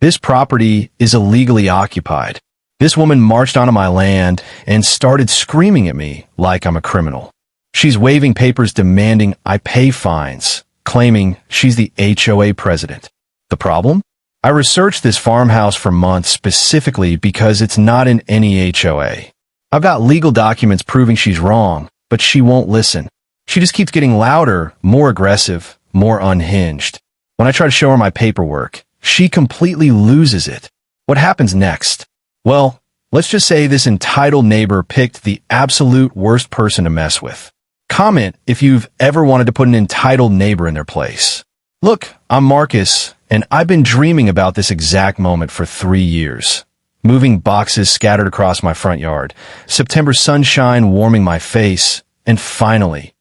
This property is illegally occupied. This woman marched onto my land and started screaming at me like I'm a criminal. She's waving papers demanding I pay fines, claiming she's the HOA president. The problem? I researched this farmhouse for months specifically because it's not in any HOA. I've got legal documents proving she's wrong, but she won't listen. She just keeps getting louder, more aggressive, more unhinged. When I try to show her my paperwork, she completely loses it. What happens next? Well, let's just say this entitled neighbor picked the absolute worst person to mess with. Comment if you've ever wanted to put an entitled neighbor in their place. Look, I'm Marcus, and I've been dreaming about this exact moment for 3 years. Moving boxes scattered across my front yard, September sunshine warming my face, and finally,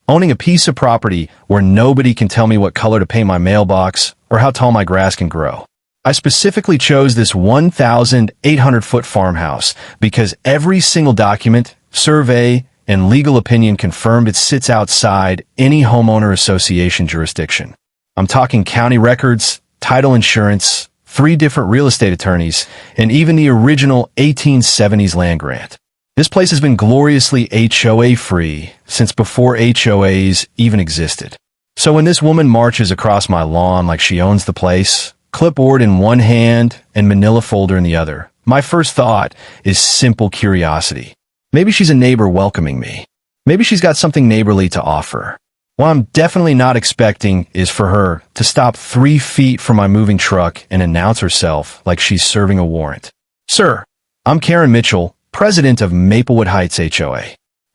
owning a piece of property where nobody can tell me what color to paint my mailbox or how tall my grass can grow. I specifically chose this 1,800-foot farmhouse because every single document, survey, and legal opinion confirmed it sits outside any homeowner association jurisdiction. I'm talking county records, title insurance, 3 different real estate attorneys, and even the original 1870s land grant. This place has been gloriously HOA-free since before HOAs even existed. So when this woman marches across my lawn like she owns the place, clipboard in one hand and manila folder in the other, my first thought is simple curiosity. Maybe she's a neighbor welcoming me. Maybe she's got something neighborly to offer. What I'm definitely not expecting is for her to stop 3 feet from my moving truck and announce herself like she's serving a warrant. Sir, I'm Karen Mitchell, president of Maplewood Heights HOA.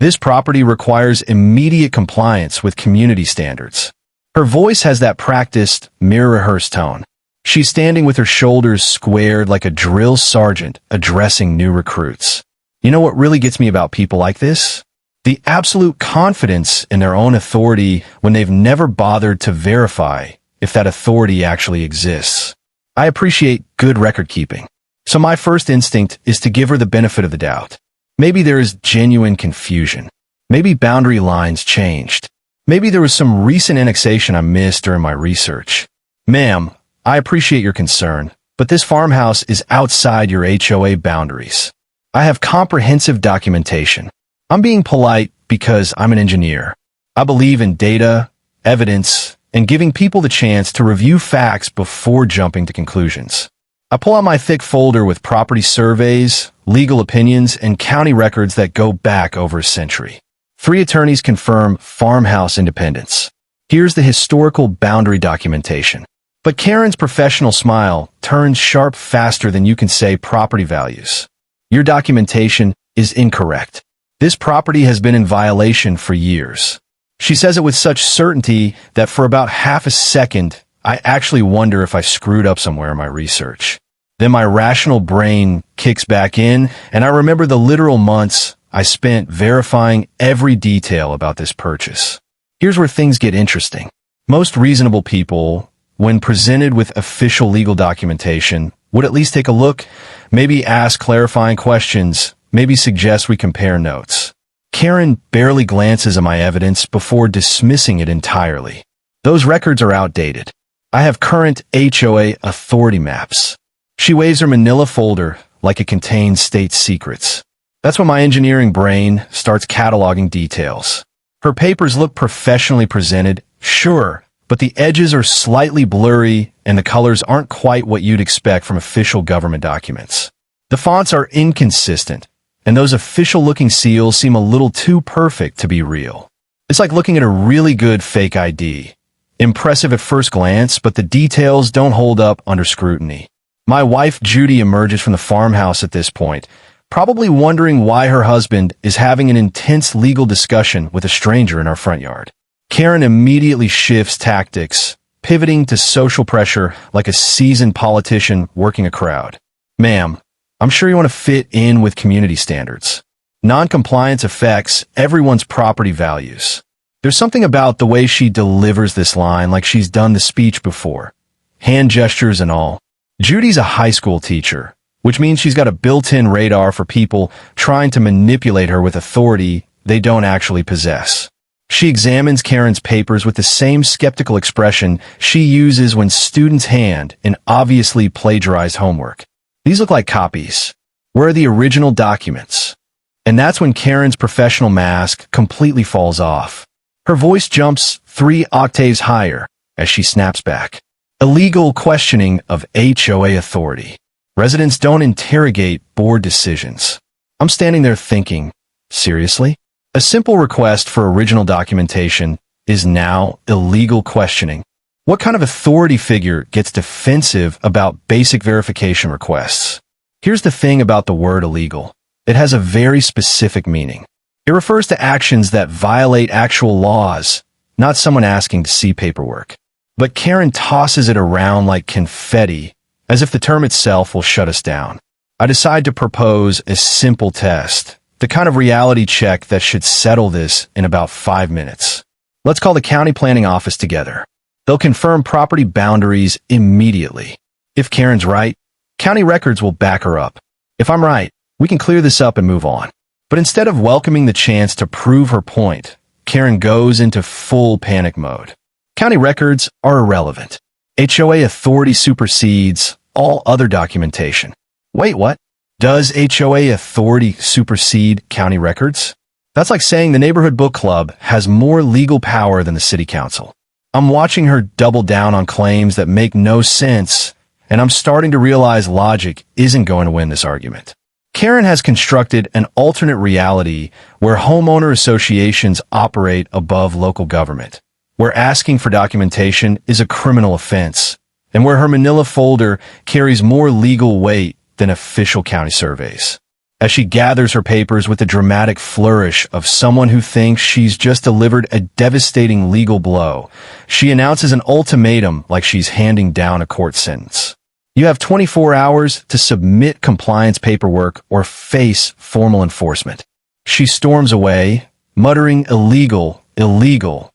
This property requires immediate compliance with community standards. Her voice has that practiced, mirror-rehearsed tone. She's standing with her shoulders squared like a drill sergeant addressing new recruits. You know what really gets me about people like this? The absolute confidence in their own authority when they've never bothered to verify if that authority actually exists. I appreciate good record keeping. So my first instinct is to give her the benefit of the doubt. Maybe there is genuine confusion. Maybe boundary lines changed. Maybe there was some recent annexation I missed during my research. Ma'am, I appreciate your concern, but this farmhouse is outside your HOA boundaries. I have comprehensive documentation. I'm being polite because I'm an engineer. I believe in data, evidence, and giving people the chance to review facts before jumping to conclusions. I pull out my thick folder with property surveys, legal opinions, and county records that go back over a century. 3 attorneys confirm farmhouse independence. Here's the historical boundary documentation. But Karen's professional smile turns sharp faster than you can say property values. Your documentation is incorrect. This property has been in violation for years. She says it with such certainty that for about half a second, I actually wonder if I screwed up somewhere in my research. Then my rational brain kicks back in, and I remember the literal months I spent verifying every detail about this purchase. Here's where things get interesting. Most reasonable people, when presented with official legal documentation, would at least take a look, maybe ask clarifying questions, maybe suggest we compare notes. Karen barely glances at my evidence before dismissing it entirely. Those records are outdated. I have current HOA authority maps. She waves her manila folder like it contains state secrets. That's when my engineering brain starts cataloging details. Her papers look professionally presented, sure, but the edges are slightly blurry and the colors aren't quite what you'd expect from official government documents. The fonts are inconsistent, and those official-looking seals seem a little too perfect to be real. It's like looking at a really good fake ID. Impressive at first glance, but the details don't hold up under scrutiny. My wife Judy emerges from the farmhouse at this point, probably wondering why her husband is having an intense legal discussion with a stranger in our front yard. Karen immediately shifts tactics, pivoting to social pressure like a seasoned politician working a crowd. Ma'am, I'm sure you want to fit in with community standards. Non-compliance affects everyone's property values. There's something about the way she delivers this line like she's done the speech before. Hand gestures and all. Judy's a high school teacher, which means she's got a built-in radar for people trying to manipulate her with authority they don't actually possess. She examines Karen's papers with the same skeptical expression she uses when students hand in obviously plagiarized homework. These look like copies. Where are the original documents? And that's when Karen's professional mask completely falls off. Her voice jumps 3 octaves higher as she snaps back. Illegal questioning of HOA authority. Residents don't interrogate board decisions. I'm standing there thinking, seriously? A simple request for original documentation is now illegal questioning. What kind of authority figure gets defensive about basic verification requests? Here's the thing about the word illegal. It has a very specific meaning. It refers to actions that violate actual laws, not someone asking to see paperwork. But Karen tosses it around like confetti, as if the term itself will shut us down. I decide to propose a simple test, the kind of reality check that should settle this in about 5 minutes. Let's call the county planning office together. They'll confirm property boundaries immediately. If Karen's right, county records will back her up. If I'm right, we can clear this up and move on. But instead of welcoming the chance to prove her point, Karen goes into full panic mode. County records are irrelevant. HOA authority supersedes all other documentation. Wait, what? Does HOA authority supersede county records? That's like saying the neighborhood book club has more legal power than the city council. I'm watching her double down on claims that make no sense, and I'm starting to realize logic isn't going to win this argument. Karen has constructed an alternate reality where homeowner associations operate above local government, where asking for documentation is a criminal offense, and where her manila folder carries more legal weight than official county surveys. As she gathers her papers with the dramatic flourish of someone who thinks she's just delivered a devastating legal blow, she announces an ultimatum like she's handing down a court sentence. You have 24 hours to submit compliance paperwork or face formal enforcement. She storms away, muttering illegal, illegal,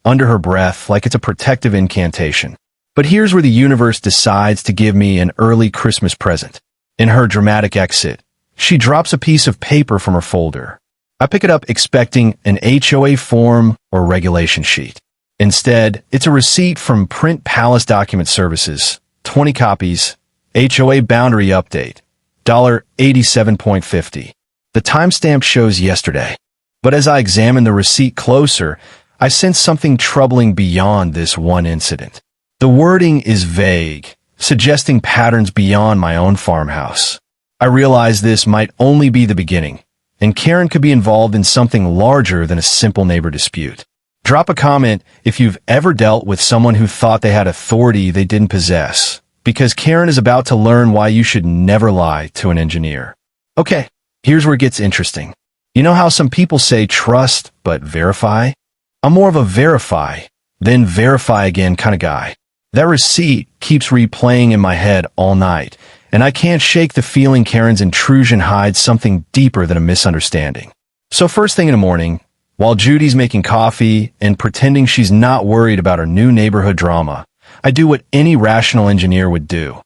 under her breath like it's a protective incantation. But here's where the universe decides to give me an early Christmas present. In her dramatic exit, she drops a piece of paper from her folder. I pick it up expecting an HOA form or regulation sheet. Instead, it's a receipt from Print Palace Document Services, 20 copies, HOA boundary update, $87.50. The timestamp shows yesterday. But as I examine the receipt closer, I sense something troubling beyond this one incident. The wording is vague, suggesting patterns beyond my own farmhouse. I realize this might only be the beginning, and Karen could be involved in something larger than a simple neighbor dispute. Drop a comment if you've ever dealt with someone who thought they had authority they didn't possess, because Karen is about to learn why you should never lie to an engineer. Okay, here's where it gets interesting. You know how some people say trust, but verify? I'm more of a verify, then verify again kind of guy. That receipt keeps replaying in my head all night, and I can't shake the feeling Karen's intrusion hides something deeper than a misunderstanding. So first thing in the morning, while Judy's making coffee and pretending she's not worried about her new neighborhood drama, I do what any rational engineer would do.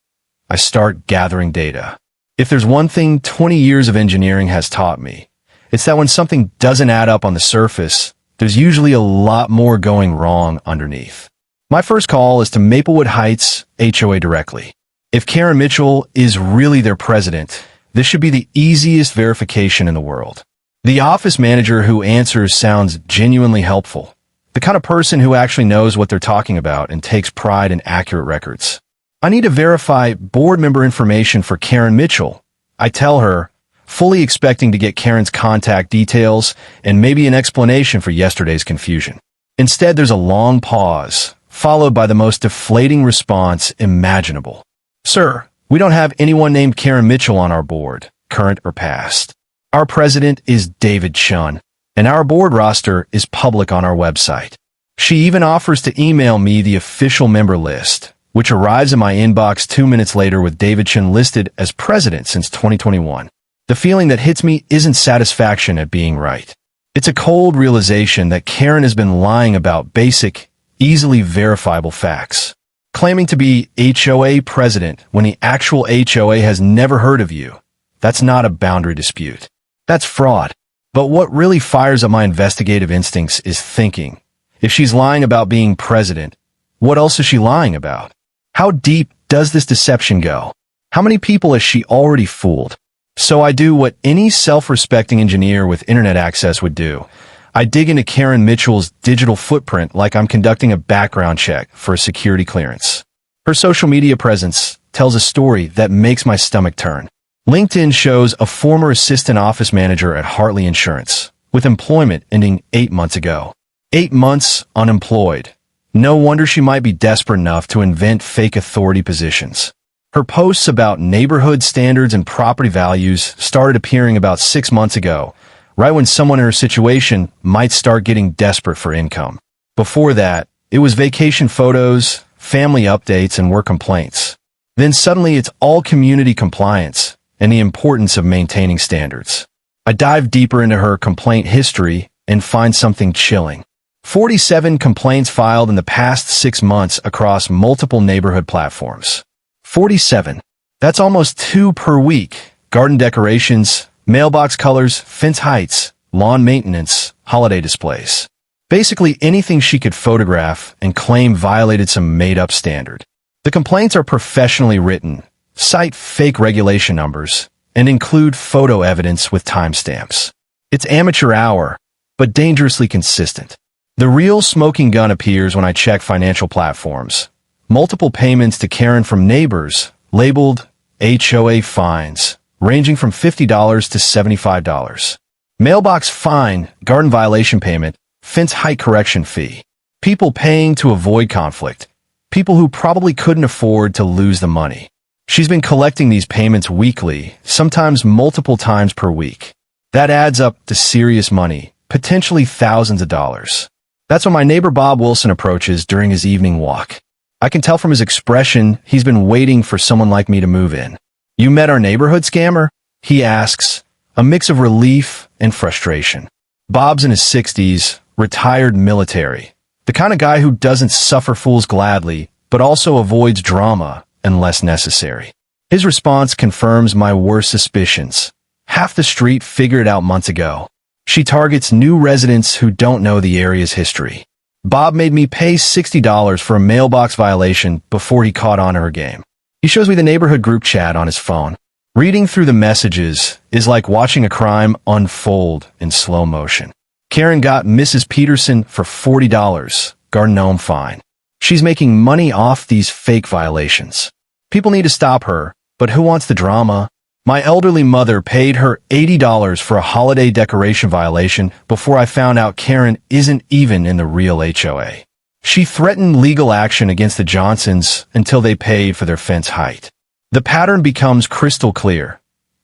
I start gathering data. If there's one thing 20 years of engineering has taught me, it's that when something doesn't add up on the surface, there's usually a lot more going wrong underneath. My first call is to Maplewood Heights HOA directly. If Karen Mitchell is really their president, this should be the easiest verification in the world. The office manager who answers sounds genuinely helpful, the kind of person who actually knows what they're talking about and takes pride in accurate records. I need to verify board member information for Karen Mitchell. I tell her, fully expecting to get Karen's contact details and maybe an explanation for yesterday's confusion. Instead, there's a long pause, followed by the most deflating response imaginable. Sir, we don't have anyone named Karen Mitchell on our board, current or past. Our president is David Chun, and our board roster is public on our website. She even offers to email me the official member list, which arrives in my inbox 2 minutes later with David Chun listed as president since 2021. The feeling that hits me isn't satisfaction at being right. It's a cold realization that Karen has been lying about basic, easily verifiable facts. Claiming to be HOA president when the actual HOA has never heard of you. That's not a boundary dispute. That's fraud. But what really fires up my investigative instincts is thinking, if she's lying about being president, what else is she lying about? How deep does this deception go? How many people has she already fooled? So I do what any self-respecting engineer with internet access would do. I dig into Karen Mitchell's digital footprint like I'm conducting a background check for a security clearance. Her social media presence tells a story that makes my stomach turn. LinkedIn shows a former assistant office manager at Hartley Insurance, with employment ending 8 months ago. 8 months unemployed. No wonder she might be desperate enough to invent fake authority positions. Her posts about neighborhood standards and property values started appearing about 6 months ago, right when someone in her situation might start getting desperate for income. Before that, it was vacation photos, family updates, and work complaints. Then suddenly it's all community compliance and the importance of maintaining standards. I dive deeper into her complaint history and find something chilling. 47 complaints filed in the past 6 months across multiple neighborhood platforms. 47. That's almost 2 per week. Garden decorations, mailbox colors, fence heights, lawn maintenance, holiday displays. Basically anything she could photograph and claim violated some made-up standard. The complaints are professionally written, cite fake regulation numbers, and include photo evidence with timestamps. It's amateur hour, but dangerously consistent. The real smoking gun appears when I check financial platforms. Multiple payments to Karen from neighbors, labeled HOA fines, ranging from $50 to $75. Mailbox fine, garden violation payment, fence height correction fee. People paying to avoid conflict. People who probably couldn't afford to lose the money. She's been collecting these payments weekly, sometimes multiple times per week. That adds up to serious money, potentially thousands of dollars. That's when my neighbor Bob Wilson approaches during his evening walk. I can tell from his expression he's been waiting for someone like me to move in. "You met our neighborhood scammer?" he asks, a mix of relief and frustration. Bob's in his 60s, retired military. The kind of guy who doesn't suffer fools gladly, but also avoids drama unless necessary. His response confirms my worst suspicions. Half the street figured it out months ago. She targets new residents who don't know the area's history. Bob made me pay $60 for a mailbox violation before he caught on to her game. He shows me the neighborhood group chat on his phone. Reading through the messages is like watching a crime unfold in slow motion. Karen got Mrs. Peterson for $40, garden gnome fine. She's making money off these fake violations. People need to stop her, but who wants the drama? My elderly mother paid her $80 for a holiday decoration violation before I found out Karen isn't even in the real HOA. She threatened legal action against the Johnsons until they paid for their fence height. The pattern becomes crystal clear.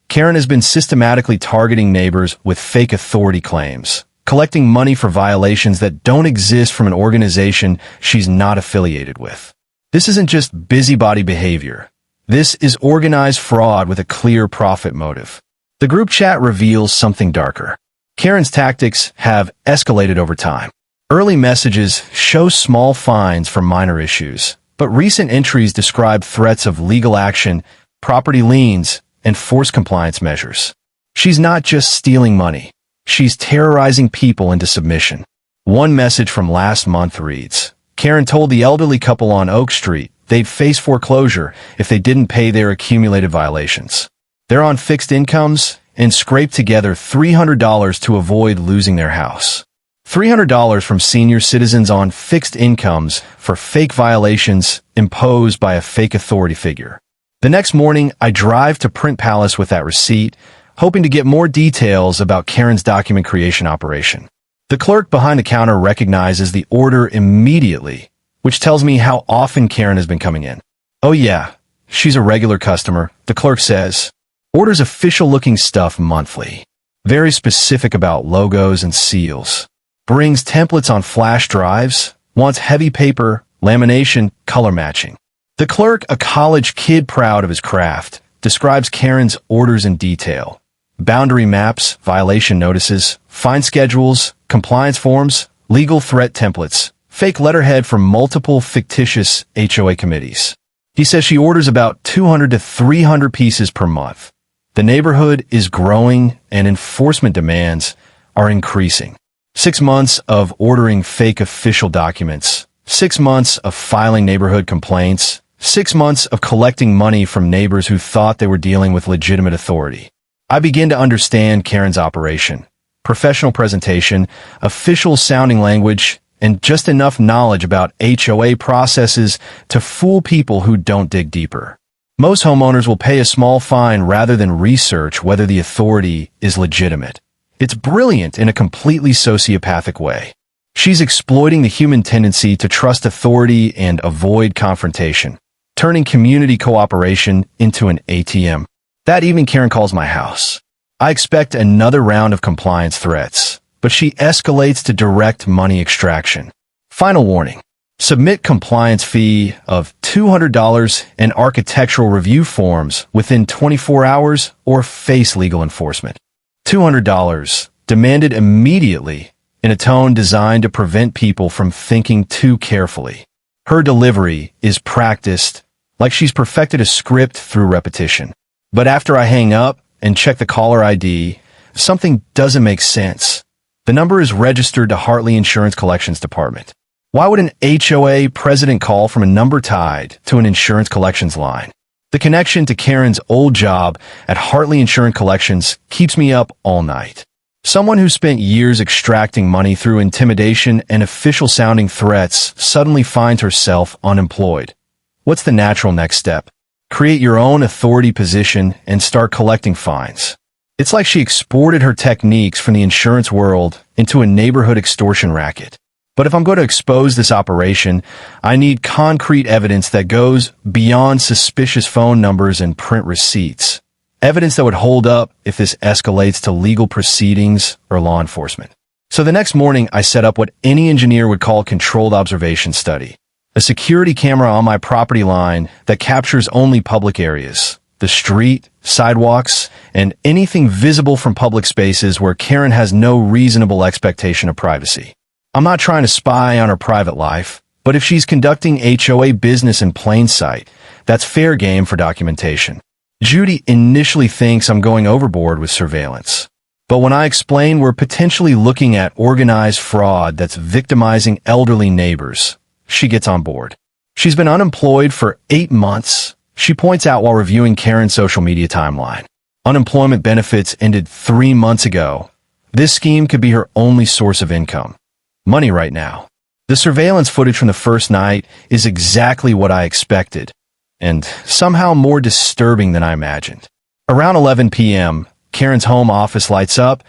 Karen has been systematically targeting neighbors with fake authority claims, collecting money for violations that don't exist from an organization she's not affiliated with. This isn't just busybody behavior. This is organized fraud with a clear profit motive. The group chat reveals something darker. Karen's tactics have escalated over time. Early messages show small fines for minor issues, but recent entries describe threats of legal action, property liens, and forced compliance measures. She's not just stealing money. She's terrorizing people into submission. One message from last month reads, Karen told the elderly couple on Oak Street they'd face foreclosure if they didn't pay their accumulated violations. They're on fixed incomes and scraped together $300 to avoid losing their house. $300 from senior citizens on fixed incomes for fake violations imposed by a fake authority figure. The next morning, I drive to Print Palace with that receipt, hoping to get more details about Karen's document creation operation. The clerk behind the counter recognizes the order immediately, which tells me how often Karen has been coming in. "Oh yeah, she's a regular customer," the clerk says. Orders official-looking stuff monthly. Very specific about logos and seals. Brings templates on flash drives. Wants heavy paper, lamination, color matching. The clerk, a college kid proud of his craft, describes Karen's orders in detail. Boundary maps, violation notices, fine schedules, compliance forms, legal threat templates, fake letterhead from multiple fictitious HOA committees. He says she orders about 200 to 300 pieces per month. The neighborhood is growing and enforcement demands, are increasing. 6 months of ordering fake official documents, 6 months of filing neighborhood complaints, 6 months of collecting money from neighbors who thought they were dealing with legitimate authority. I begin to understand Karen's operation. Professional presentation, official sounding language, and just enough knowledge about HOA processes to fool people who don't dig deeper. Most homeowners will pay a small fine rather than research whether the authority is legitimate. It's brilliant in a completely sociopathic way. She's exploiting the human tendency to trust authority and avoid confrontation, turning community cooperation into an ATM. That evening, Karen calls my house. I expect another round of compliance threats, but she escalates to direct money extraction. Final warning. Submit compliance fee of $200 and architectural review forms within 24 hours or face legal enforcement. $200, demanded immediately, in a tone designed to prevent people from thinking too carefully. Her delivery is practiced like she's perfected a script through repetition. But after I hang up and check the caller ID, something doesn't make sense. The number is registered to Hartley Insurance Collections Department. Why would an HOA president call from a number tied to an insurance collections line? The connection to Karen's old job at Hartley Insurance Collections keeps me up all night. Someone who spent years extracting money through intimidation and official-sounding threats suddenly finds herself unemployed. What's the natural next step? Create your own authority position and start collecting fines. It's like she exported her techniques from the insurance world into a neighborhood extortion racket. But if I'm going to expose this operation, I need concrete evidence that goes beyond suspicious phone numbers and print receipts. Evidence that would hold up if this escalates to legal proceedings or law enforcement. So the next morning, I set up what any engineer would call a controlled observation study. A security camera on my property line that captures only public areas, the street, sidewalks, and anything visible from public spaces where Karen has no reasonable expectation of privacy. I'm not trying to spy on her private life, but if she's conducting HOA business in plain sight, that's fair game for documentation. Judy initially thinks I'm going overboard with surveillance. But when I explain we're potentially looking at organized fraud that's victimizing elderly neighbors, she gets on board. She's been unemployed for 8 months, she points out while reviewing Karen's social media timeline. Unemployment benefits ended 3 months ago. This scheme could be her only source of income. Money right now. The surveillance footage from the first night is exactly what I expected, and somehow more disturbing than I imagined. Around 11 p.m., Karen's home office lights up,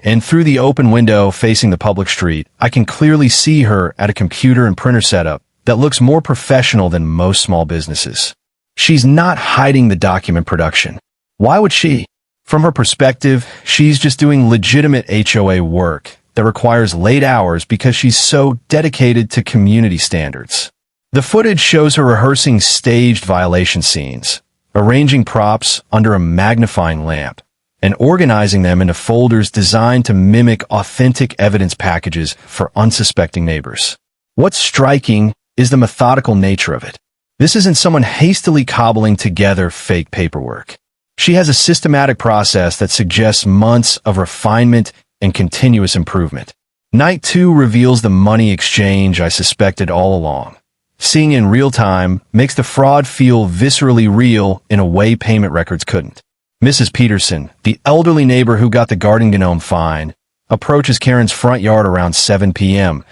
and through the open window facing the public street, I can clearly see her at a computer and printer setup that looks more professional than most small businesses. She's not hiding the document production. Why would she? From her perspective, she's just doing legitimate HOA work that requires late hours because she's so dedicated to community standards. The footage shows her rehearsing staged violation scenes, arranging props under a magnifying lamp, and organizing them into folders designed to mimic authentic evidence packages for unsuspecting neighbors. What's striking is the methodical nature of it. This isn't someone hastily cobbling together fake paperwork. She has a systematic process that suggests months of refinement and continuous improvement. Night 2 reveals the money exchange I suspected all along. Seeing in real time makes the fraud feel viscerally real in a way payment records couldn't. Mrs. Peterson, the elderly neighbor who got the garden gnome fine, approaches Karen's front yard around 7 p.m.,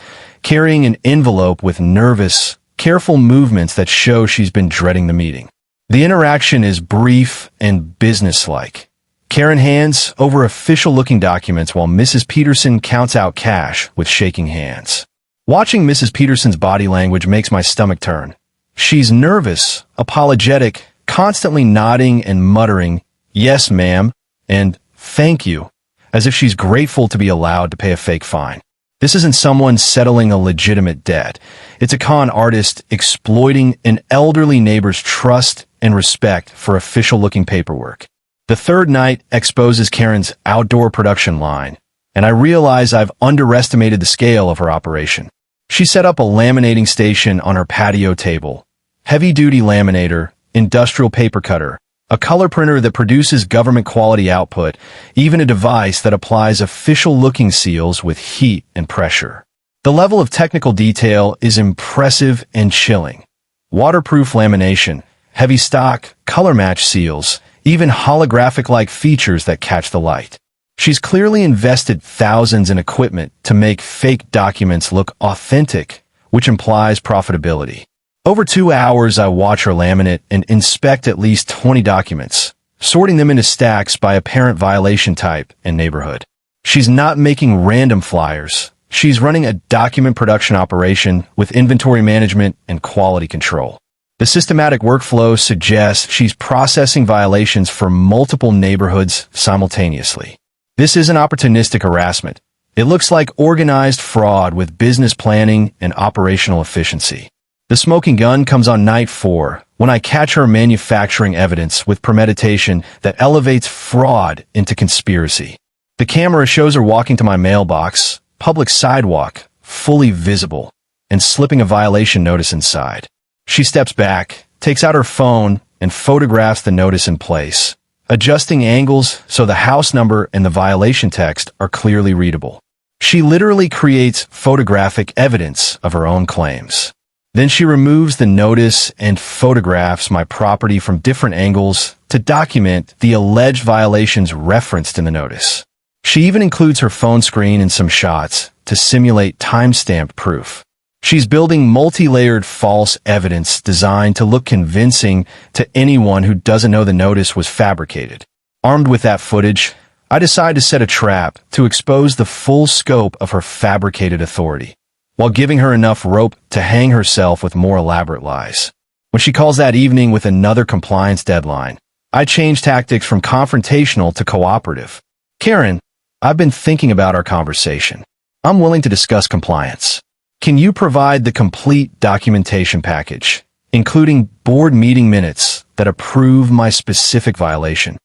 carrying an envelope with nervous, careful movements that show she's been dreading the meeting. The interaction is brief and businesslike. Karen hands over official-looking documents while Mrs. Peterson counts out cash with shaking hands. Watching Mrs. Peterson's body language makes my stomach turn. She's nervous, apologetic, constantly nodding and muttering, "Yes, ma'am," and "Thank you," as if she's grateful to be allowed to pay a fake fine. This isn't someone settling a legitimate debt. It's a con artist exploiting an elderly neighbor's trust and respect for official-looking paperwork. The third night exposes Karen's outdoor production line, and I realize I've underestimated the scale of her operation. She set up a laminating station on her patio table. Heavy-duty laminator, industrial paper cutter, a color printer that produces government quality output, even a device that applies official-looking seals with heat and pressure. The level of technical detail is impressive and chilling. Waterproof lamination, heavy stock, color-match seals, even holographic-like features that catch the light. She's clearly invested thousands in equipment to make fake documents look authentic, which implies profitability. Over 2 hours, I watch her laminate and inspect at least 20 documents, sorting them into stacks by apparent violation type and neighborhood. She's not making random flyers. She's running a document production operation with inventory management and quality control. The systematic workflow suggests she's processing violations for multiple neighborhoods simultaneously. This isn't opportunistic harassment. It looks like organized fraud with business planning and operational efficiency. The smoking gun comes on night 4, when I catch her manufacturing evidence with premeditation that elevates fraud into conspiracy. The camera shows her walking to my mailbox, public sidewalk, fully visible, and slipping a violation notice inside. She steps back, takes out her phone, and photographs the notice in place, adjusting angles so the house number and the violation text are clearly readable. She literally creates photographic evidence of her own claims. Then she removes the notice and photographs my property from different angles to document the alleged violations referenced in the notice. She even includes her phone screen in some shots to simulate timestamped proof. She's building multi-layered false evidence designed to look convincing to anyone who doesn't know the notice was fabricated. Armed with that footage, I decide to set a trap to expose the full scope of her fabricated authority, while giving her enough rope to hang herself with more elaborate lies. When she calls that evening with another compliance deadline, I change tactics from confrontational to cooperative. Karen, I've been thinking about our conversation. I'm willing to discuss compliance. Can you provide the complete documentation package, including board meeting minutes that approve my specific violation?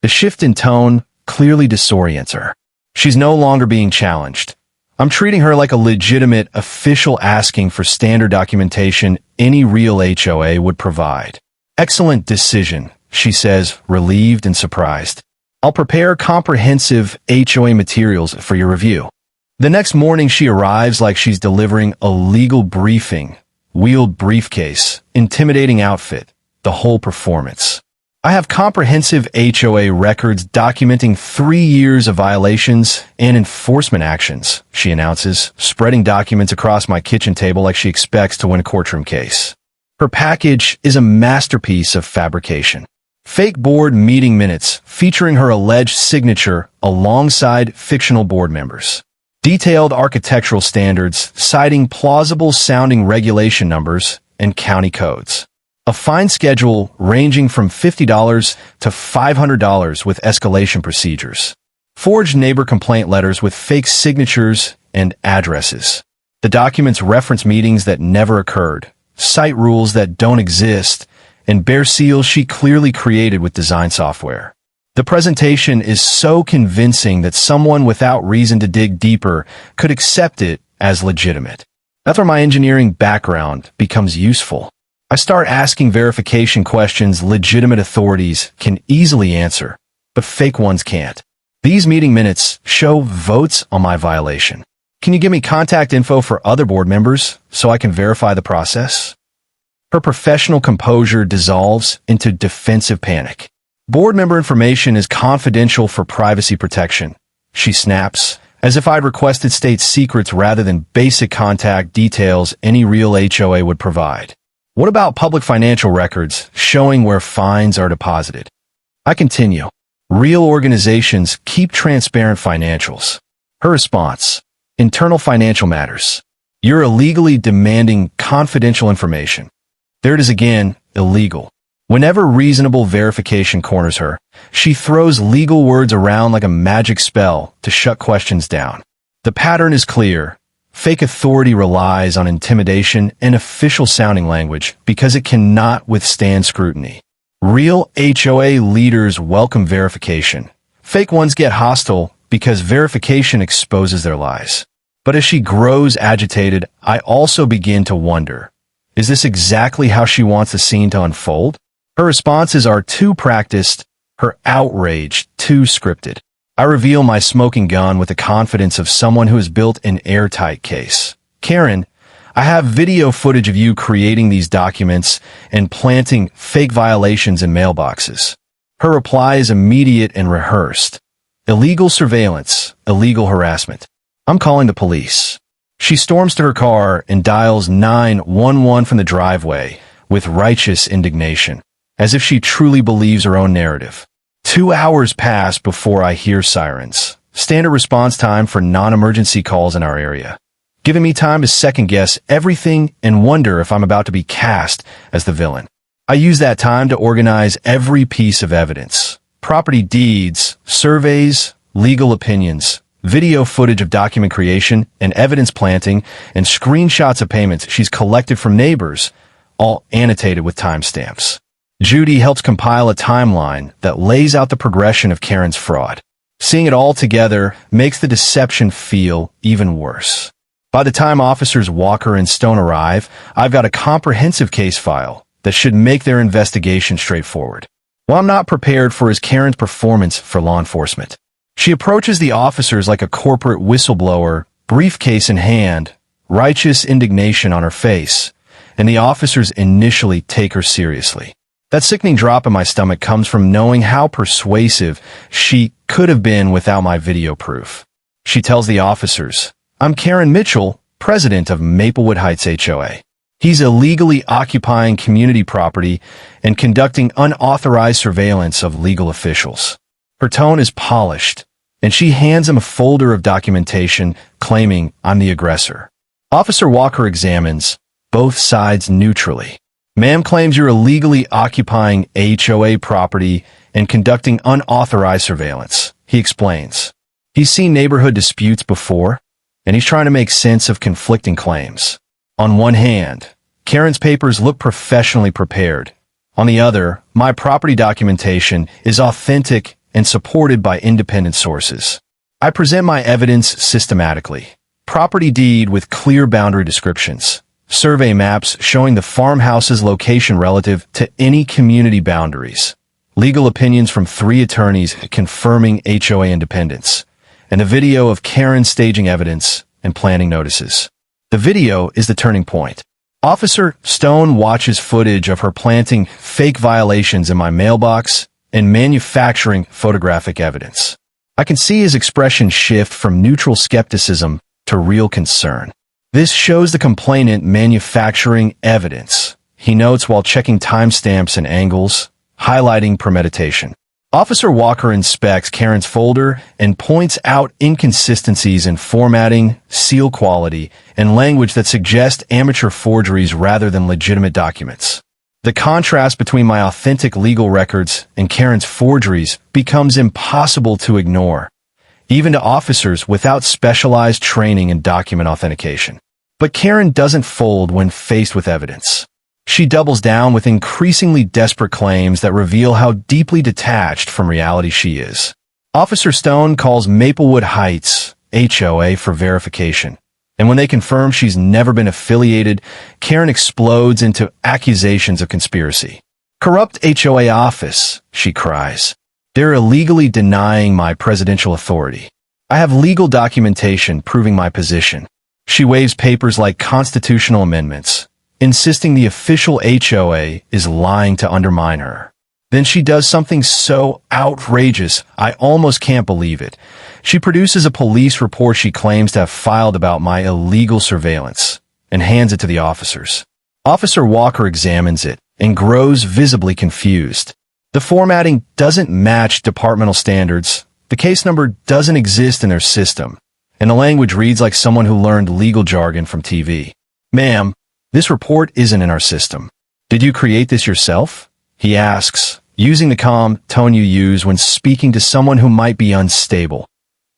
The shift in tone clearly disorients her. She's no longer being challenged. I'm treating her like a legitimate official asking for standard documentation any real HOA would provide. Excellent decision, she says, relieved and surprised. I'll prepare comprehensive HOA materials for your review. The next morning she arrives like she's delivering a legal briefing, wheeled briefcase, intimidating outfit, the whole performance. I have comprehensive HOA records documenting 3 years of violations and enforcement actions, she announces, spreading documents across my kitchen table like she expects to win a courtroom case. Her package is a masterpiece of fabrication. Fake board meeting minutes featuring her alleged signature alongside fictional board members. Detailed architectural standards citing plausible-sounding regulation numbers and county codes. A fine schedule ranging from $50 to $500 with escalation procedures. Forged neighbor complaint letters with fake signatures and addresses. The documents reference meetings that never occurred, cite rules that don't exist, and bear seals she clearly created with design software. The presentation is so convincing that someone without reason to dig deeper could accept it as legitimate. That's where my engineering background becomes useful. I start asking verification questions legitimate authorities can easily answer, but fake ones can't. These meeting minutes show votes on my violation. Can you give me contact info for other board members so I can verify the process? Her professional composure dissolves into defensive panic. Board member information is confidential for privacy protection, she snaps, as if I'd requested state secrets rather than basic contact details any real HOA would provide. What about public financial records showing where fines are deposited? I continue. Real organizations keep transparent financials. Her response: internal financial matters. You're illegally demanding confidential information. There it is again, illegal. Whenever reasonable verification corners her, she throws legal words around like a magic spell to shut questions down. The pattern is clear. Fake authority relies on intimidation and official-sounding language because it cannot withstand scrutiny. Real HOA leaders welcome verification. Fake ones get hostile because verification exposes their lies. But as she grows agitated, I also begin to wonder, is this exactly how she wants the scene to unfold? Her responses are too practiced, her outrage too scripted. I reveal my smoking gun with the confidence of someone who has built an airtight case. Karen, I have video footage of you creating these documents and planting fake violations in mailboxes. Her reply is immediate and rehearsed. Illegal surveillance, illegal harassment. I'm calling the police. She storms to her car and dials 911 from the driveway with righteous indignation, as if she truly believes her own narrative. 2 hours pass before I hear sirens, standard response time for non-emergency calls in our area, giving me time to second-guess everything and wonder if I'm about to be cast as the villain. I use that time to organize every piece of evidence: property deeds, surveys, legal opinions, video footage of document creation and evidence planting, and screenshots of payments she's collected from neighbors, all annotated with timestamps. Judy helps compile a timeline that lays out the progression of Karen's fraud. Seeing it all together makes the deception feel even worse. By the time officers Walker and Stone arrive, I've got a comprehensive case file that should make their investigation straightforward. What I'm not prepared for is Karen's performance for law enforcement. She approaches the officers like a corporate whistleblower, briefcase in hand, righteous indignation on her face, and the officers initially take her seriously. That sickening drop in my stomach comes from knowing how persuasive she could have been without my video proof. She tells the officers, "I'm Karen Mitchell, president of Maplewood Heights HOA. He's illegally occupying community property and conducting unauthorized surveillance of legal officials." Her tone is polished, and she hands him a folder of documentation claiming I'm the aggressor. Officer Walker examines both sides neutrally. "Ma'am claims you're illegally occupying HOA property and conducting unauthorized surveillance," he explains. He's seen neighborhood disputes before, and he's trying to make sense of conflicting claims. On one hand, Karen's papers look professionally prepared. On the other, my property documentation is authentic and supported by independent sources. I present my evidence systematically. Property deed with clear boundary descriptions. Survey maps showing the farmhouse's location relative to any community boundaries. Legal opinions from 3 attorneys confirming HOA independence. And a video of Karen staging evidence and planning notices. The video is the turning point. Officer Stone watches footage of her planting fake violations in my mailbox and manufacturing photographic evidence. I can see his expression shift from neutral skepticism to real concern. This shows the complainant manufacturing evidence, he notes while checking timestamps and angles, highlighting premeditation. Officer Walker inspects Karen's folder and points out inconsistencies in formatting, seal quality, and language that suggest amateur forgeries rather than legitimate documents. The contrast between my authentic legal records and Karen's forgeries becomes impossible to ignore, even to officers without specialized training in document authentication. But Karen doesn't fold when faced with evidence. She doubles down with increasingly desperate claims that reveal how deeply detached from reality she is. Officer Stone calls Maplewood Heights HOA for verification, and when they confirm she's never been affiliated, Karen explodes into accusations of conspiracy. "Corrupt HOA office," she cries. "They're illegally denying my presidential authority. I have legal documentation proving my position." She waves papers like constitutional amendments, insisting the official HOA is lying to undermine her. Then she does something so outrageous, I almost can't believe it. She produces a police report she claims to have filed about my illegal surveillance and hands it to the officers. Officer Walker examines it and grows visibly confused. The formatting doesn't match departmental standards, the case number doesn't exist in their system, and the language reads like someone who learned legal jargon from TV. "Ma'am, this report isn't in our system. Did you create this yourself?" he asks, using the calm tone you use when speaking to someone who might be unstable.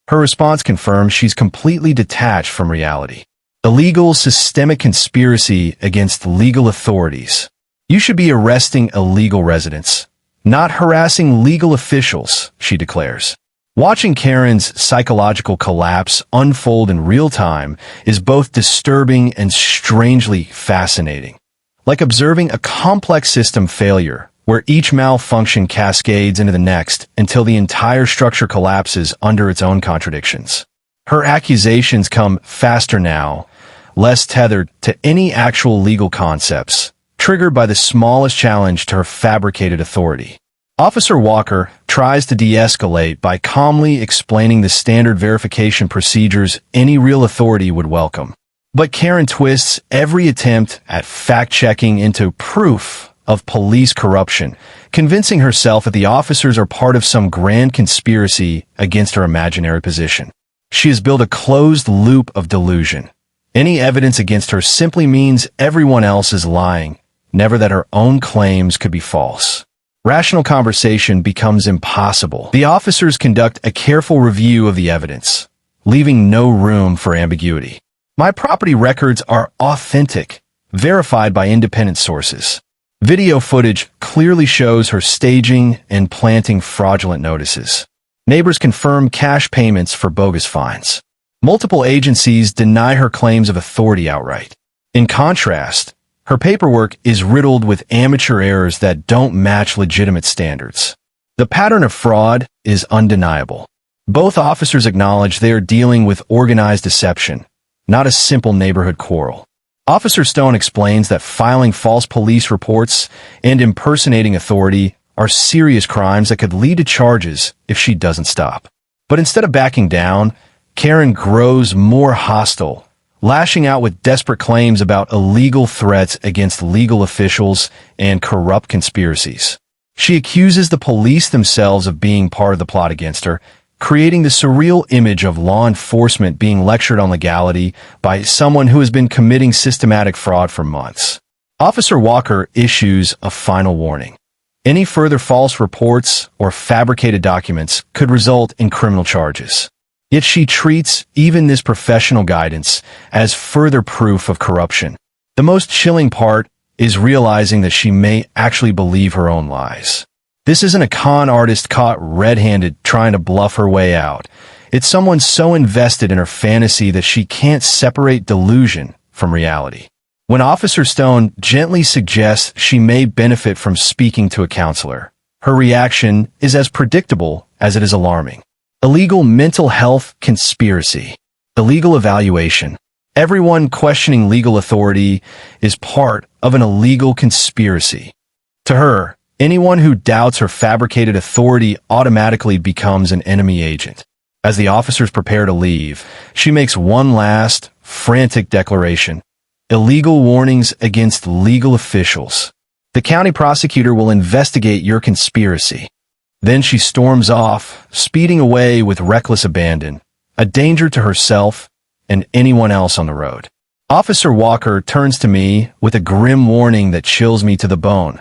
Her response confirms she's completely detached from reality. Illegal systemic conspiracy against legal authorities. "You should be arresting illegal residents, not harassing legal officials," she declares. Watching Karen's psychological collapse unfold in real time is both disturbing and strangely fascinating. Like observing a complex system failure where each malfunction cascades into the next until the entire structure collapses under its own contradictions. Her accusations come faster now, less tethered to any actual legal concepts, triggered by the smallest challenge to her fabricated authority. Officer Walker tries to de-escalate by calmly explaining the standard verification procedures any real authority would welcome. But Karen twists every attempt at fact-checking into proof of police corruption, convincing herself that the officers are part of some grand conspiracy against her imaginary position. She has built a closed loop of delusion. Any evidence against her simply means everyone else is lying, never that her own claims could be false. Rational conversation becomes impossible. The officers conduct a careful review of the evidence, leaving no room for ambiguity. My property records are authentic, verified by independent sources. Video footage clearly shows her staging and planting fraudulent notices. Neighbors confirm cash payments for bogus fines. Multiple agencies deny her claims of authority outright. In contrast, her paperwork is riddled with amateur errors that don't match legitimate standards. The pattern of fraud is undeniable. Both officers acknowledge they are dealing with organized deception, not a simple neighborhood quarrel. Officer Stone explains that filing false police reports and impersonating authority are serious crimes that could lead to charges if she doesn't stop. But instead of backing down, Karen grows more hostile, lashing out with desperate claims about illegal threats against legal officials and corrupt conspiracies. She accuses the police themselves of being part of the plot against her, creating the surreal image of law enforcement being lectured on legality by someone who has been committing systematic fraud for months. Officer Walker issues a final warning. Any further false reports or fabricated documents could result in criminal charges. Yet she treats even this professional guidance as further proof of corruption. The most chilling part is realizing that she may actually believe her own lies. This isn't a con artist caught red-handed trying to bluff her way out. It's someone so invested in her fantasy that she can't separate delusion from reality. When Officer Stone gently suggests she may benefit from speaking to a counselor, her reaction is as predictable as it is alarming. Illegal mental health conspiracy. Illegal evaluation. Everyone questioning legal authority is part of an illegal conspiracy. To her, anyone who doubts her fabricated authority automatically becomes an enemy agent. As the officers prepare to leave, she makes one last, frantic declaration. Illegal warnings against legal officials. The county prosecutor will investigate your conspiracy. Then she storms off, speeding away with reckless abandon, a danger to herself and anyone else on the road. Officer Walker turns to me with a grim warning that chills me to the bone.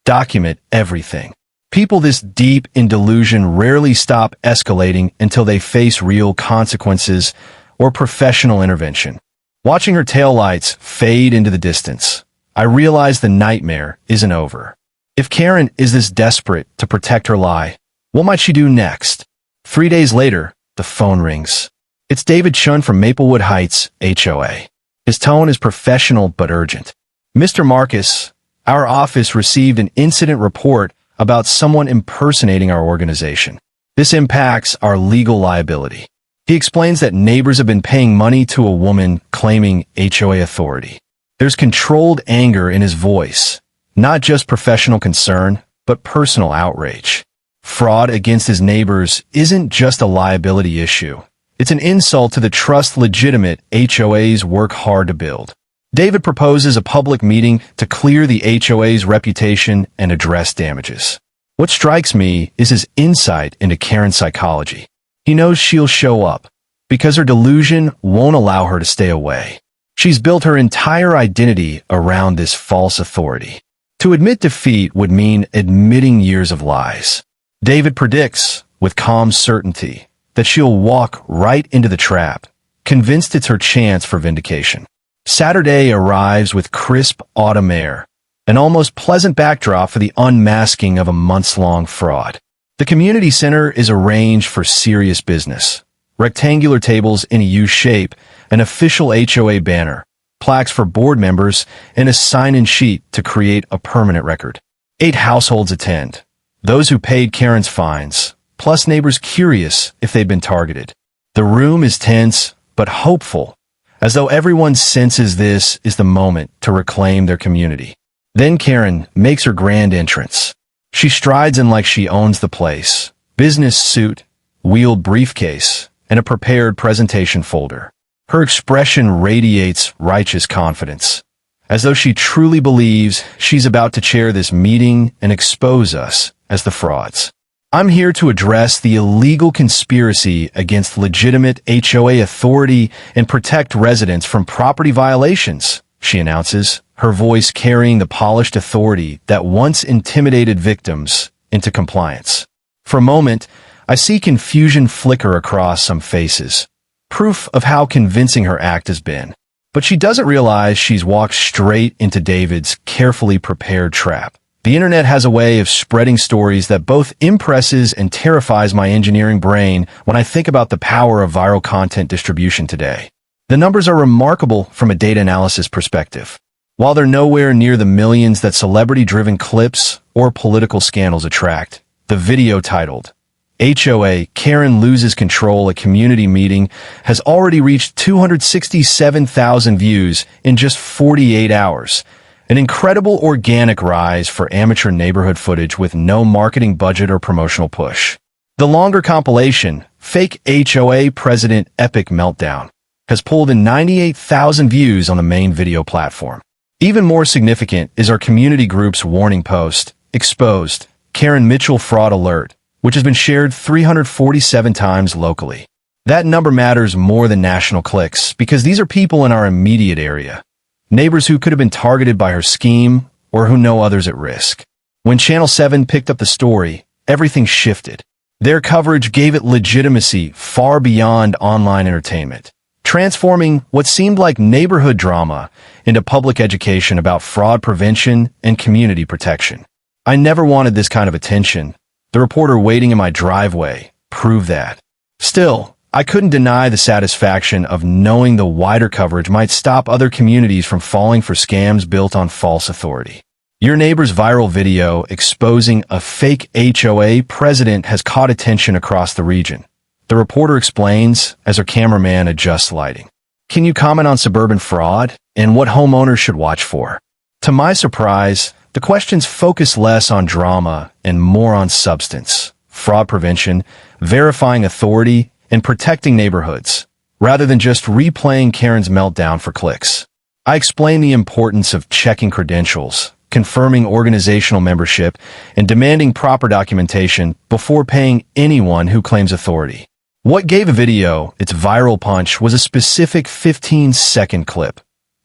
Document everything. People this deep in delusion rarely stop escalating until they face real consequences or professional intervention. Watching her taillights fade into the distance, I realize the nightmare isn't over. If Karen is this desperate to protect her lie, what might she do next? 3 days later, the phone rings. It's David Chun from Maplewood Heights, HOA. His tone is professional but urgent. Mr. Marcus, our office received an incident report about someone impersonating our organization. This impacts our legal liability. He explains that neighbors have been paying money to a woman claiming HOA authority. There's controlled anger in his voice. Not just professional concern, but personal outrage. Fraud against his neighbors isn't just a liability issue. It's an insult to the trust legitimate HOAs work hard to build. David proposes a public meeting to clear the HOA's reputation and address damages. What strikes me is his insight into Karen's psychology. He knows she'll show up, because her delusion won't allow her to stay away. She's built her entire identity around this false authority. To admit defeat would mean admitting years of lies. David predicts, with calm certainty, that she'll walk right into the trap, convinced it's her chance for vindication. Saturday arrives with crisp autumn air, an almost pleasant backdrop for the unmasking of a months-long fraud. The community center is arranged for serious business. Rectangular tables in a U shape, an official HOA banner, plaques for board members, and a sign-in sheet to create a permanent record. 8 households attend. Those who paid Karen's fines, plus neighbors curious if they'd been targeted. The room is tense, but hopeful, as though everyone senses this is the moment to reclaim their community. Then Karen makes her grand entrance. She strides in like she owns the place. Business suit, wheeled briefcase, and a prepared presentation folder. Her expression radiates righteous confidence, as though she truly believes she's about to chair this meeting and expose us as the frauds. I'm here to address the illegal conspiracy against legitimate HOA authority and protect residents from property violations, she announces, her voice carrying the polished authority that once intimidated victims into compliance. For a moment, I see confusion flicker across some faces, proof of how convincing her act has been. But she doesn't realize she's walked straight into David's carefully prepared trap. The internet has a way of spreading stories that both impresses and terrifies my engineering brain when I think about the power of viral content distribution today. The numbers are remarkable from a data analysis perspective. While they're nowhere near the millions that celebrity-driven clips or political scandals attract, the video titled, HOA Karen Loses Control at Community Meeting has already reached 267,000 views in just 48 hours. An incredible organic rise for amateur neighborhood footage with no marketing budget or promotional push. The longer compilation, Fake HOA President Epic Meltdown, has pulled in 98,000 views on the main video platform. Even more significant is our community group's warning post, Exposed, Karen Mitchell Fraud Alert, which has been shared 347 times locally. That number matters more than national clicks because these are people in our immediate area. Neighbors who could have been targeted by her scheme or who know others at risk. When Channel 7 picked up the story, everything shifted. Their coverage gave it legitimacy far beyond online entertainment, transforming what seemed like neighborhood drama into public education about fraud prevention and community protection. I never wanted this kind of attention. The reporter waiting in my driveway proved that. Still, I couldn't deny the satisfaction of knowing the wider coverage might stop other communities from falling for scams built on false authority. Your neighbor's viral video exposing a fake HOA president has caught attention across the region. The reporter explains as her cameraman adjusts lighting. Can you comment on suburban fraud and what homeowners should watch for? To my surprise, the questions focus less on drama and more on substance, fraud prevention, verifying authority, and protecting neighborhoods, rather than just replaying Karen's meltdown for clicks. I explain the importance of checking credentials, confirming organizational membership, and demanding proper documentation before paying anyone who claims authority. What gave a video its viral punch was a specific 15-second clip.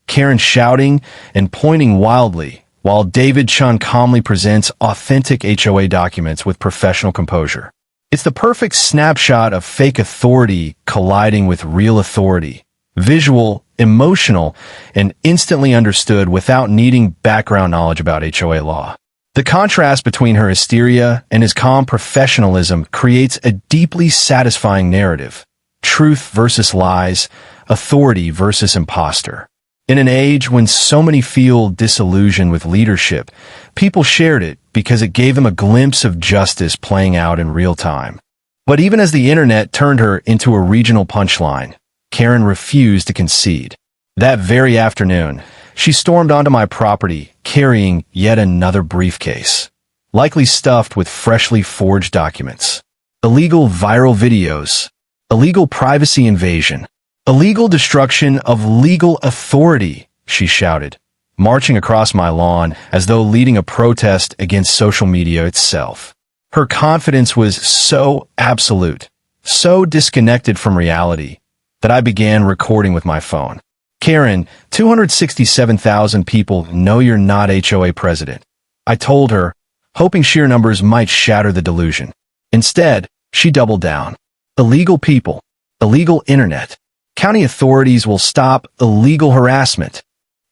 Karen shouting and pointing wildly, while David Chun calmly presents authentic HOA documents with professional composure. It's the perfect snapshot of fake authority colliding with real authority. Visual, emotional, and instantly understood without needing background knowledge about HOA law. The contrast between her hysteria and his calm professionalism creates a deeply satisfying narrative. Truth versus lies, authority versus imposter. In an age when so many feel disillusioned with leadership, people shared it because it gave them a glimpse of justice playing out in real time. But even as the internet turned her into a regional punchline, Karen refused to concede. That very afternoon, she stormed onto my property carrying yet another briefcase, likely stuffed with freshly forged documents. Illegal viral videos, illegal privacy invasion, illegal destruction of legal authority, she shouted, marching across my lawn as though leading a protest against social media itself. Her confidence was so absolute, so disconnected from reality, that I began recording with my phone. Karen, 267,000 people know you're not HOA president. I told her, hoping sheer numbers might shatter the delusion. Instead, she doubled down. Illegal people, illegal internet. County authorities will stop illegal harassment.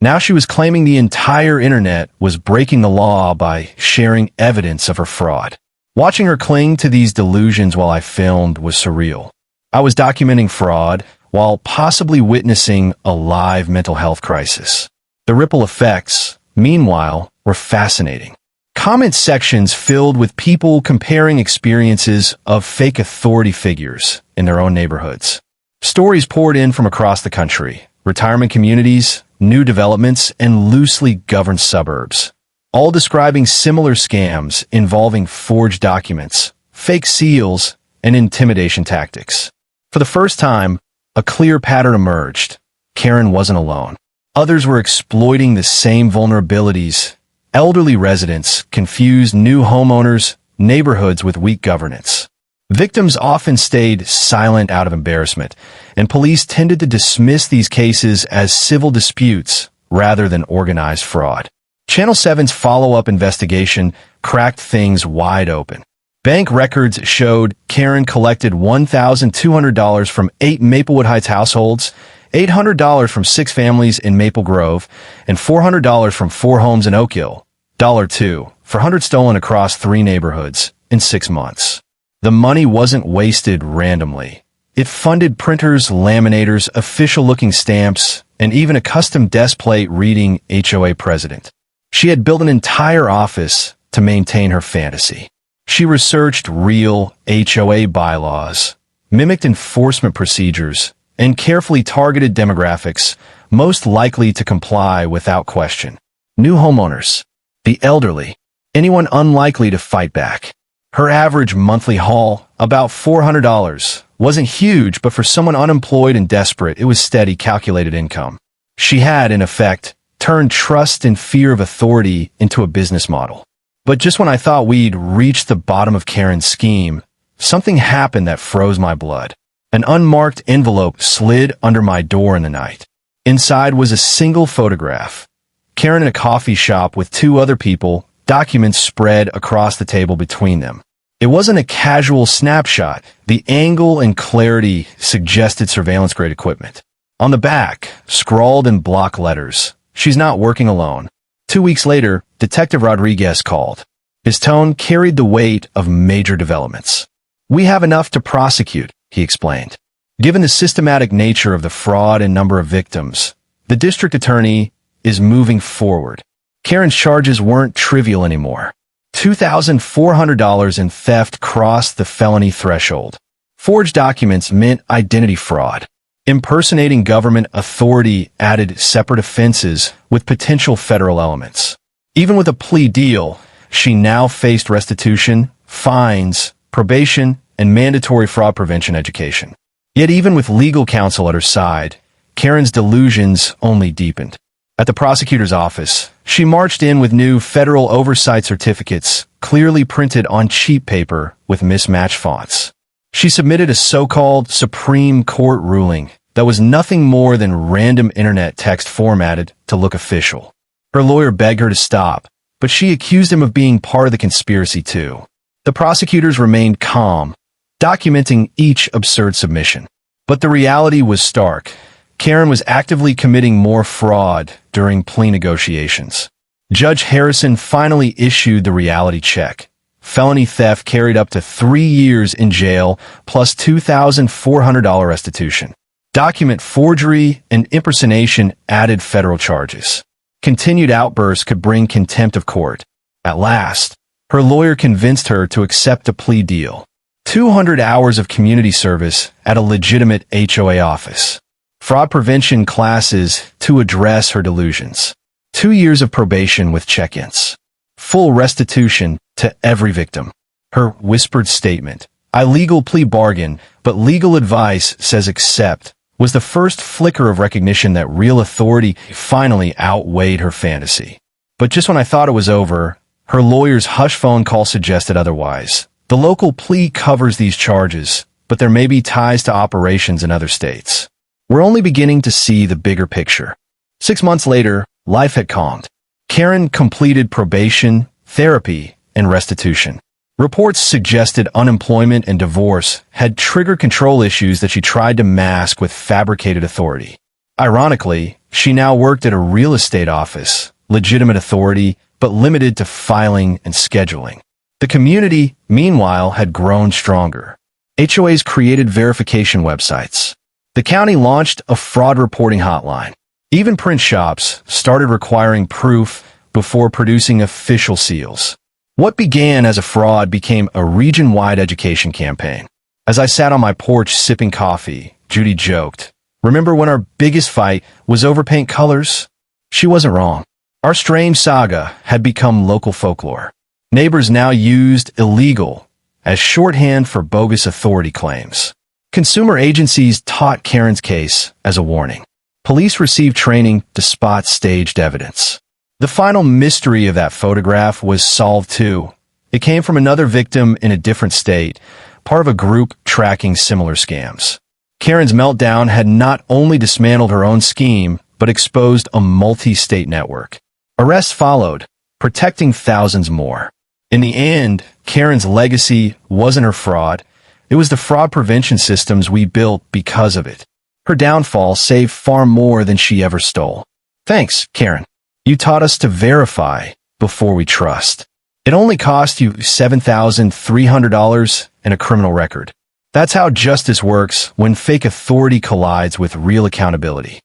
Now she was claiming the entire internet was breaking the law by sharing evidence of her fraud. Watching her cling to these delusions while I filmed was surreal. I was documenting fraud while possibly witnessing a live mental health crisis. The ripple effects, meanwhile, were fascinating. Comment sections filled with people comparing experiences of fake authority figures in their own neighborhoods. Stories poured in from across the country, retirement communities, new developments, and loosely governed suburbs, all describing similar scams involving forged documents, fake seals, and intimidation tactics. For the first time, a clear pattern emerged. Karen wasn't alone. Others were exploiting the same vulnerabilities. Elderly residents, confused new homeowners, neighborhoods with weak governance. Victims often stayed silent out of embarrassment, and police tended to dismiss these cases as civil disputes rather than organized fraud. Channel 7's follow-up investigation cracked things wide open. Bank records showed Karen collected $1,200 from 8 Maplewood Heights households, $800 from 6 families in Maple Grove, and $400 from 4 homes in Oak Hill. $2 for 100 stolen across 3 neighborhoods in 6 months. The money wasn't wasted randomly. It funded printers, laminators, official-looking stamps, and even a custom desk plate reading HOA President. She had built an entire office to maintain her fantasy. She researched real HOA bylaws, mimicked enforcement procedures, and carefully targeted demographics most likely to comply without question. New homeowners, the elderly, anyone unlikely to fight back. Her average monthly haul, about $400, wasn't huge, but for someone unemployed and desperate, it was steady, calculated income. She had, in effect, turned trust and fear of authority into a business model. But just when I thought we'd reached the bottom of Karen's scheme, something happened that froze my blood. An unmarked envelope slid under my door in the night. Inside was a single photograph. Karen in a coffee shop with 2 other people, documents spread across the table between them. It wasn't a casual snapshot. The angle and clarity suggested surveillance-grade equipment. On the back, scrawled in block letters, "She's not working alone." 2 weeks later, Detective Rodriguez called. His tone carried the weight of major developments. "We have enough to prosecute," he explained. Given the systematic nature of the fraud and number of victims, the district attorney is moving forward. Karen's charges weren't trivial anymore. $2,400 in theft crossed the felony threshold. Forged documents meant identity fraud. Impersonating government authority added separate offenses with potential federal elements. Even with a plea deal, she now faced restitution, fines, probation, and mandatory fraud prevention education. Yet even with legal counsel at her side, Karen's delusions only deepened. At the prosecutor's office, she marched in with new federal oversight certificates, clearly printed on cheap paper with mismatched fonts. She submitted a so-called Supreme Court ruling that was nothing more than random internet text formatted to look official. Her lawyer begged her to stop, but she accused him of being part of the conspiracy too. The prosecutors remained calm, documenting each absurd submission. But the reality was stark. Karen was actively committing more fraud during plea negotiations. Judge Harrison finally issued the reality check. Felony theft carried up to 3 years in jail plus $2,400 restitution. Document forgery and impersonation added federal charges. Continued outbursts could bring contempt of court. At last, her lawyer convinced her to accept a plea deal. 200 hours of community service at a legitimate HOA office. Fraud prevention classes to address her delusions. 2 years of probation with check-ins. Full restitution to every victim. Her whispered statement, "I legal plea bargain, but legal advice says accept," was the first flicker of recognition that real authority finally outweighed her fantasy. But just when I thought it was over, her lawyer's hush phone call suggested otherwise. The local plea covers these charges, but there may be ties to operations in other states. We're only beginning to see the bigger picture. 6 months later, life had calmed. Karen completed probation, therapy, and restitution. Reports suggested unemployment and divorce had triggered control issues that she tried to mask with fabricated authority. Ironically, she now worked at a real estate office, legitimate authority, but limited to filing and scheduling. The community, meanwhile, had grown stronger. HOAs created verification websites. The county launched a fraud reporting hotline. Even print shops started requiring proof before producing official seals. What began as a fraud became a region-wide education campaign. As I sat on my porch sipping coffee, Judy joked, "Remember when our biggest fight was over paint colors?" She wasn't wrong. Our strange saga had become local folklore. Neighbors now used illegal as shorthand for bogus authority claims. Consumer agencies taught Karen's case as a warning. Police received training to spot staged evidence. The final mystery of that photograph was solved too. It came from another victim in a different state, part of a group tracking similar scams. Karen's meltdown had not only dismantled her own scheme, but exposed a multi-state network. Arrests followed, protecting thousands more. In the end, Karen's legacy wasn't her fraud. It was the fraud prevention systems we built because of it. Her downfall saved far more than she ever stole. Thanks, Karen. You taught us to verify before we trust. It only cost you $7,300 and a criminal record. That's how justice works when fake authority collides with real accountability.